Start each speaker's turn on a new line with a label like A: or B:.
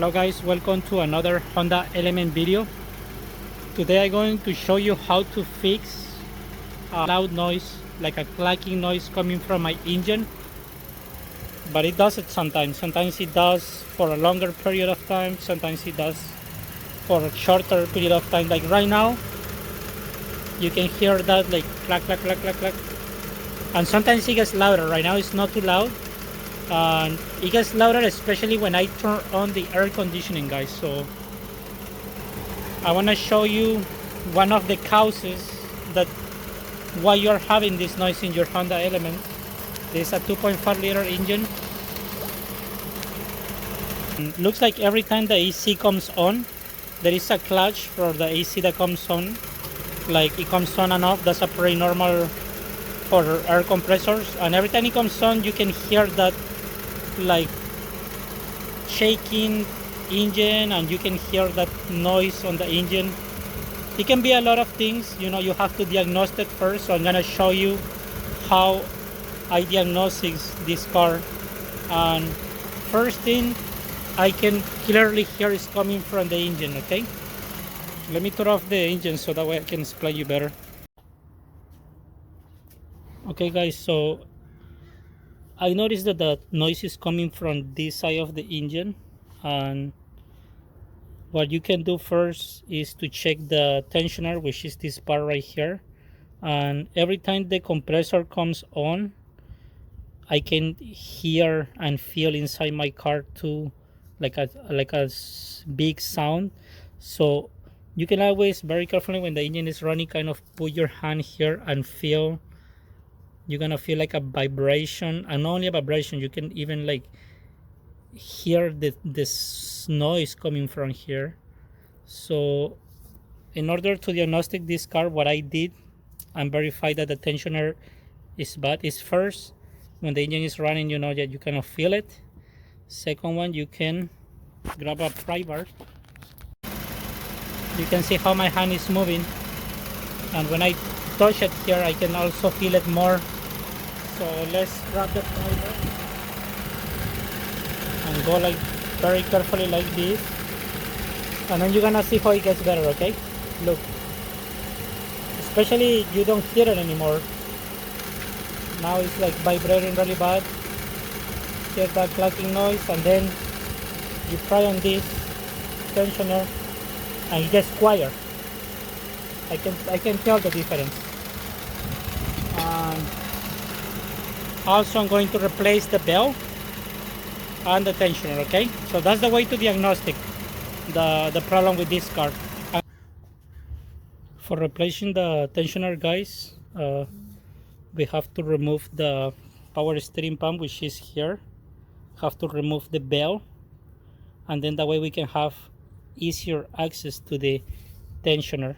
A: Hello guys, welcome to another Honda Element video. Today I'm going to show you how to fix a loud noise, like a clacking noise coming from my engine. But it does it sometimes. Sometimes it does for a longer period of time, sometimes it does for a shorter period of time. Like right now, you can hear that like clack, clack, clack, clack, clack. And sometimes it gets louder. Right now it's not too loud. And it gets louder especially when I turn on the air conditioning, guys. So I want to show you one of the causes that why you're having this noise in your Honda Element. This is a 2.5 liter engine. And looks like every time the AC comes on, there is a clutch for the AC that comes on. Like it comes on and off. That's a pretty normal for air compressors. And every time it comes on, you can hear that like shaking engine, and you can hear that noise on the engine. It can be a lot of things, you know. You have to diagnose it first. So I'm gonna show you how I diagnose this car. And first thing I can clearly hear is coming from the engine. Okay, let me turn off the engine so that way I can explain you better. Okay guys, so I noticed that the noise is coming from this side of the engine, and what you can do first is to check the tensioner, which is this part right here. And every time the compressor comes on, I can hear and feel inside my car too, like a big sound. So you can always very carefully, when the engine is running, kind of put your hand here and feel. You're gonna feel like a vibration, and not only a vibration, you can even like hear this noise coming from here. So in order to diagnostic this car, what I did and verify that the tensioner is bad is, first, when the engine is running, you know that you cannot feel it. Second one, you can grab a pry bar. You can see how my hand is moving, and when I touch it here, I can also feel it more. So let's grab the pry bar and go like very carefully like this, and then you're gonna see how it gets better. Okay, look, especially you don't hear it anymore. Now it's like vibrating really bad. Get that clacking noise, and then you try on this tensioner and it gets quiet. I can tell the difference. And also I'm going to replace the bell and the tensioner. Okay, so that's the way to diagnostic the problem with this car. For replacing the tensioner, guys, we have to remove the power steering pump, which is here. Have to remove the bell, and then that way we can have easier access to the tensioner.